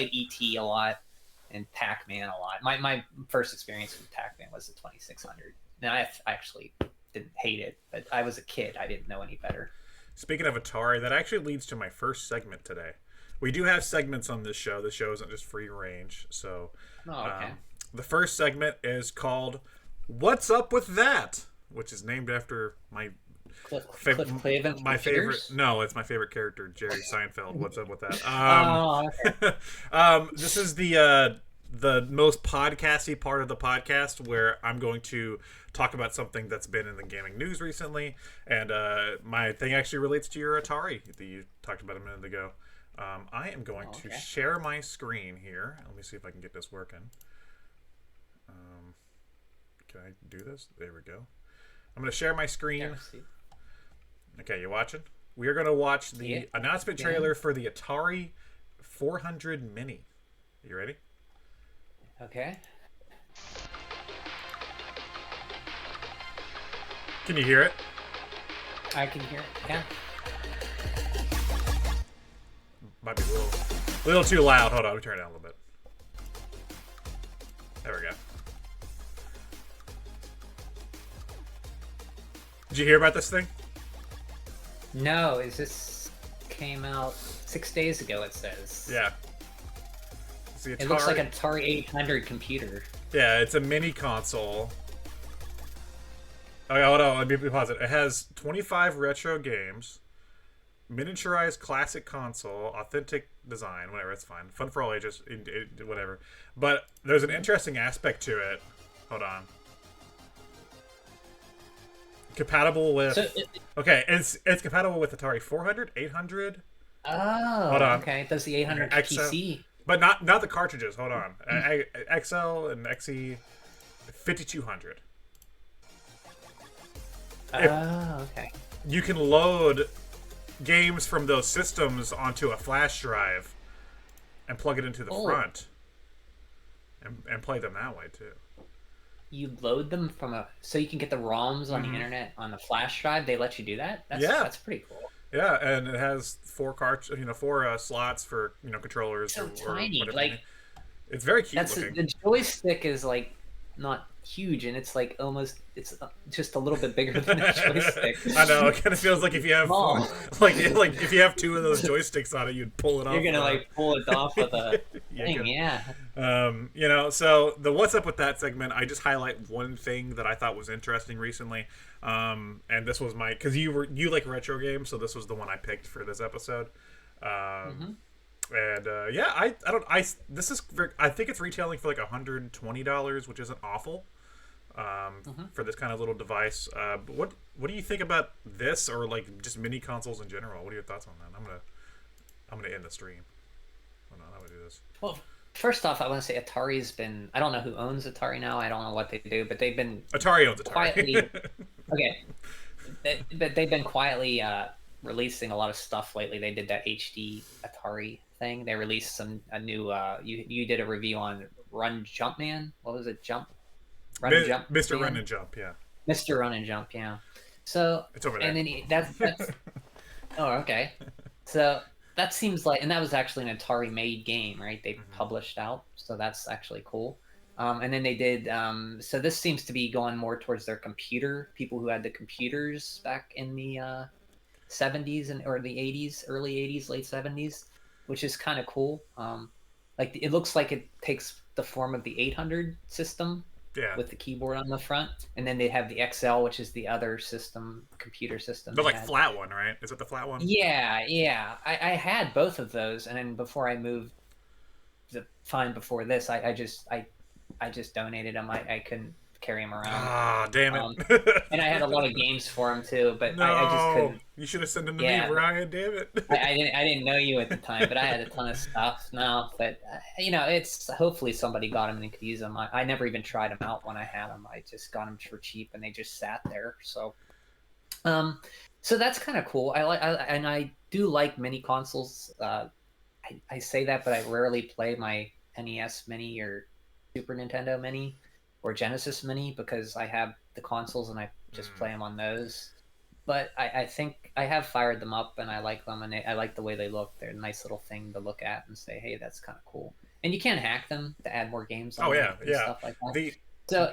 ET a lot and Pac-Man a lot. My first experience with Pac-Man was the 2600. Now I actually didn't hate it, but I was a kid. I didn't know any better. Speaking of Atari, that actually leads to my first segment today. We do have segments on this show. The show isn't just free range. So the first segment is called What's Up With That? Which is named after my Cliff Clavin my favorite. No, it's my favorite character, Jerry Seinfeld. What's up with that? Okay. This is the most podcasty part of the podcast where I'm going to talk about something that's been in the gaming news recently, and my thing actually relates to your Atari that you talked about a minute ago. I am going to share my screen here. Let me see if I can get this working. Can I do this? There we go. I'm going to share my screen. Okay, you watching? We are going to watch the announcement trailer for the Atari 400 Mini. You ready? Okay. Can you hear it? I can hear it. Yeah. Might be a little too loud. Hold on, let me turn it down a little bit. There we go. Did you hear about this thing? No, this came out 6 days ago, it says. Yeah. It looks like an Atari 800 computer. Yeah, it's a mini console. Okay, hold on, let me pause it. It has 25 retro games, miniaturized classic console, authentic design, whatever, it's fine. Fun for all ages, whatever. But there's an interesting aspect to it. Hold on. Compatible with... okay, it's compatible with Atari 400, 800. Oh, hold on. Okay. Does the 800 PC? But not the cartridges. Hold on. XL and XE 5200. Oh, okay. You can load games from those systems onto a flash drive and plug it into the front and play them that way too. You load them from so you can get the ROMs on the internet on the flash drive. They let you do that. That's pretty cool. Yeah, and it has four slots for controllers. So tiny, whatever. It's very cute looking. The joystick is like not huge, and it's like it's just a little bit bigger than a joystick. I know. It kind of feels like if you have like if you have two of those joysticks on it, you'd pull it off. You're gonna pull it off with a thing, yeah. So the what's up with that segment, I just highlight one thing that I thought was interesting recently, and this was because you like retro games, so this was the one I picked for this episode. And I think it's retailing for like $120, which isn't awful for this kind of little device. But what do you think about this, or like just mini consoles in general? What are your thoughts on that? I'm gonna end the stream. Hold on, how do I do this? Well, first off, I want to say Atari's been. I don't know who owns Atari now. I don't know what they do, but they've been Atari owns Atari. Quietly, okay, but they've been quietly releasing a lot of stuff lately. They did that HD Atari thing. They released a new you did a review on Run Jump Man. What was it? Run and Jump. Mr. Run and Jump, yeah. Mr. Run and Jump, yeah. So it's over there. And then that's oh, okay. So that seems like, and that was actually an Atari made game, right? They published out, so that's actually cool. And then they did so this seems to be going more towards their computer, people who had the computers back in the 70s or the 80s, early 80s, late 70s, which is kind of cool. Like it looks like it takes the form of the 800 system, with the keyboard on the front, and then they have the XL, which is the other computer system. The flat one, right? Is it the flat one? Yeah. I had both of those, and then before I moved, before this, I just donated them. I couldn't carry them around. Ah, damn it! And I had a lot of games for them too, but no, I just couldn't. You should have sent them to me, Ryan. Damn it! I didn't know you at the time, but I had a ton of stuff now. But it's hopefully somebody got them and could use them. I never even tried them out when I had them. I just got them for cheap, and they just sat there. So, so that's kind of cool. I do like mini consoles. I say that, but I rarely play my NES Mini or Super Nintendo Mini or Genesis Mini because I have the consoles and I just play them on those. but I think I have fired them up and I like them and I like the way they look. They're a nice little thing to look at and say, hey, that's kind of cool. And you can hack them to add more games Oh on them yeah, and yeah. stuff like that. The So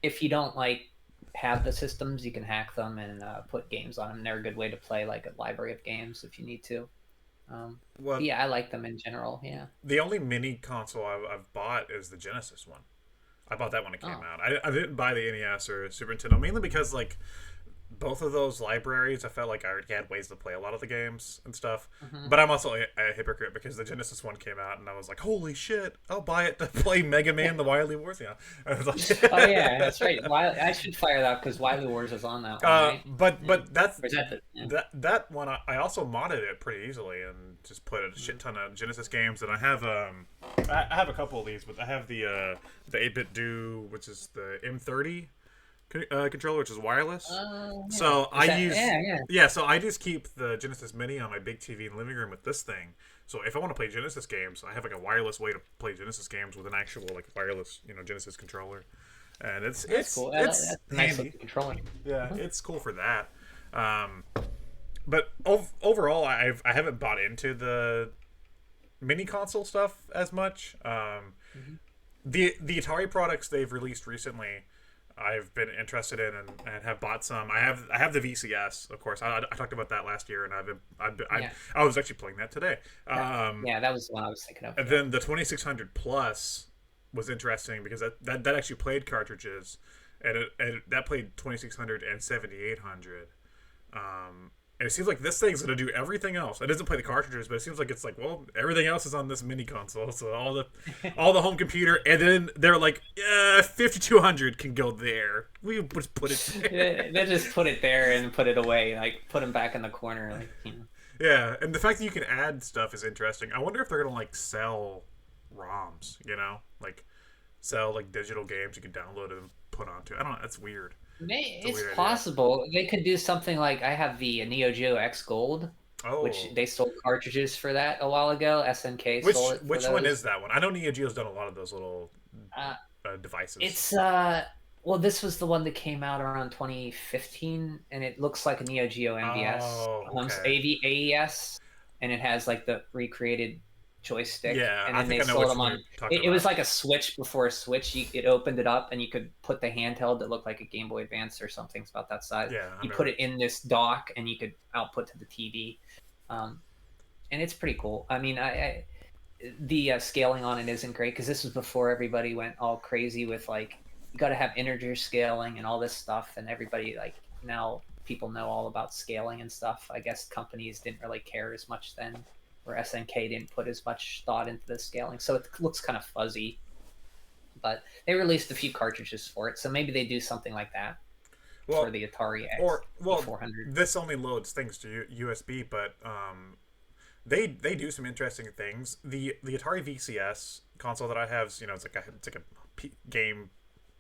if you don't like have the systems, you can hack them and put games on them. They're a good way to play like a library of games if you need to. But well, yeah, I like them in general. Yeah. the only mini console I've bought is the Genesis one. I bought that when it came Oh. out. I didn't buy the NES or Super Nintendo mainly because like both of those libraries, I felt like I already had ways to play a lot of the games and stuff. Hmm. But I'm also a hypocrite because the Genesis one came out and I was like, holy shit, I'll buy it to play Mega Man: The Wily Wars. Yeah, I was Oh yeah, like, that's right. I should fire that because Wily Wars is on that one, right? Yeah. but that's Or is that the, yeah. that one. I also modded it pretty easily and just put a shit ton of Genesis games. And I have a couple of these, but I have the 8-bit do, which is the M30 controller, which is wireless. Yeah. So Is that, yeah, yeah. yeah. So I just keep the Genesis Mini on my big TV in the living room with this thing. So if I want to play Genesis games, I have like a wireless way to play Genesis games with an actual like wireless, Genesis controller, and That's cool. it's That's a nice handy. looking controller. Yeah, Mhm. it's cool for that. Um, but overall, I haven't bought into the mini console stuff as much. Mhm. The Atari products they've released recently, I've been interested in and have bought some. I have the VCS, of course. I talked about that last year, and Yeah. I was actually playing that today. Yeah, that was the one I was thinking of. And Yeah. then the 2600 Plus was interesting because that actually played cartridges, and that played 2600 and 7800. And it seems like this thing's gonna do everything else. It doesn't play the cartridges, but it seems like it's like, well, everything else is on this mini console. So all the home computer, and then they're like, yeah, 5200 can go there. We just put it there. They just put it there and put it away, like put them back in the corner, like Yeah, and the fact that you can add stuff is interesting. I wonder if they're gonna like sell ROMs, like sell like digital games you can download and put onto. I don't know. That's weird. It's a It's weird idea. possible they could do something like I have the Neo Geo X Gold, which Oh, they sold cartridges for that a while ago. SNK sold it for which one those. is that one? I know Neo Geo's done a lot of those little Uh, devices. it's well, this was the one that came out around 2015, and it looks like a Neo Geo MVS, Oh, okay. AES, and it has like the recreated joystick. Yeah, And I then think they I know sold which them one on. you're talking It was about. like a Switch before a Switch. It opened it up, and you could put the handheld that looked like a Game Boy Advance or something. It's about that size. Yeah, I You put remember. it in this dock, and you could output to the TV. Um, and it's pretty cool. I mean, the scaling on it isn't great because this was before everybody went all crazy with like you got to have integer scaling and all this stuff, and everybody like now people know all about scaling and stuff. I guess companies didn't really care as much then, or SNK didn't put as much thought into the scaling, so it looks kind of fuzzy. But they released a few cartridges for it, so maybe they do something like that for Well, the Atari X or well, 400. this only loads things to USB, but they do some interesting things. The Atari VCS console that I have, it's like a game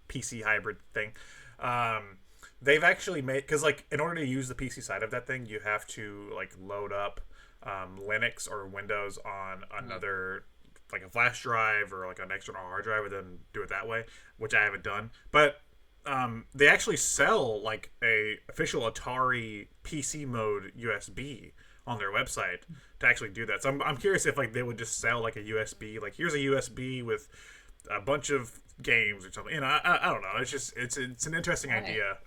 PC hybrid thing. Um, they've actually made because like in order to use the PC side of that thing, you have to like load up Linux or Windows on Mhm. another like a flash drive or like an external hard drive, and then do it that way, which I haven't done. But they actually sell like a official Atari PC mode USB on their website to actually do that. So I'm curious if like they would just sell like a USB, like here's a USB with a bunch of games or something. I don't know. It's just it's an interesting I, idea.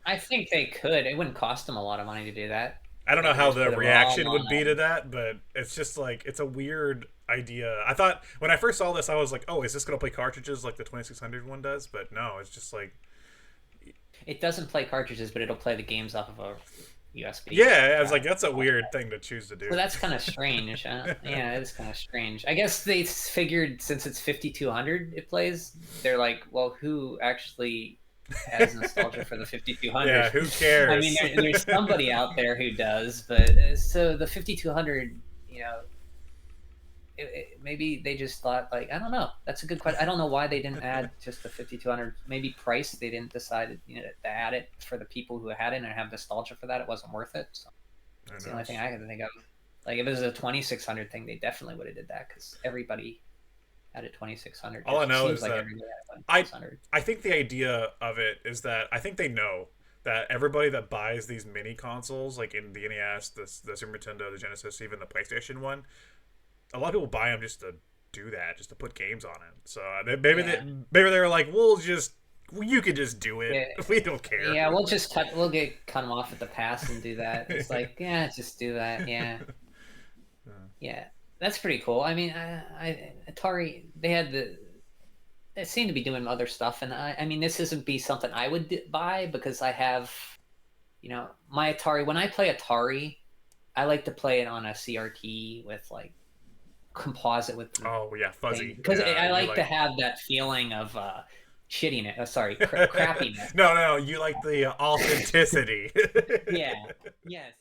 I think they could. It wouldn't cost them a lot of money to do that. I don't They know could how just the put a ROM reaction would on be it. to that, but it's just like it's a weird idea. I thought when I first saw this, I was like, oh, is this gonna play cartridges like the 2600 one does? But no, it's just like It doesn't play cartridges, but it'll play the games off of a USB yeah. I was like, drive. that's a weird thing to choose to So do. that's kind of strange. Yeah, it is kind of strange. I guess they figured since it's 5200 it plays, they're like, well, who actually has nostalgia for the 5200? Yeah, who I mean, cares? there's somebody out there who does, but so the 5200, maybe they just thought like I don't know. That's a good question. I don't know why they didn't add just the 5200. Maybe price they didn't decide to add it for the people who had it and have nostalgia for that. It wasn't worth it. So Who it's the only thing knows? I can think of. Like if it was a 2600 thing, they definitely would have did that because everybody had a 2600. All I Just know seems is like that everybody had a I 2600. I think the idea of it is that I think they know that everybody that buys these mini consoles, like in the NES, the Super Nintendo, the Genesis, even the PlayStation one, a lot of people buy them just to do that, just to put games on it. So maybe they were like, you could just do it. Yeah. We don't care. Yeah, we'll cut them off at the pass and do that. It's like, yeah, just do that. Yeah. Yeah. That's pretty cool. I mean, Atari, they seem to be doing other stuff, and I mean, this isn't be something I would buy because I have, my Atari. When I play Atari, I like to play it on a CRT with like composite with. Oh yeah, fuzzy. Because yeah, I like to have that feeling of shittiness. Sorry, crappiness. No, you like the authenticity. Yeah. Yes.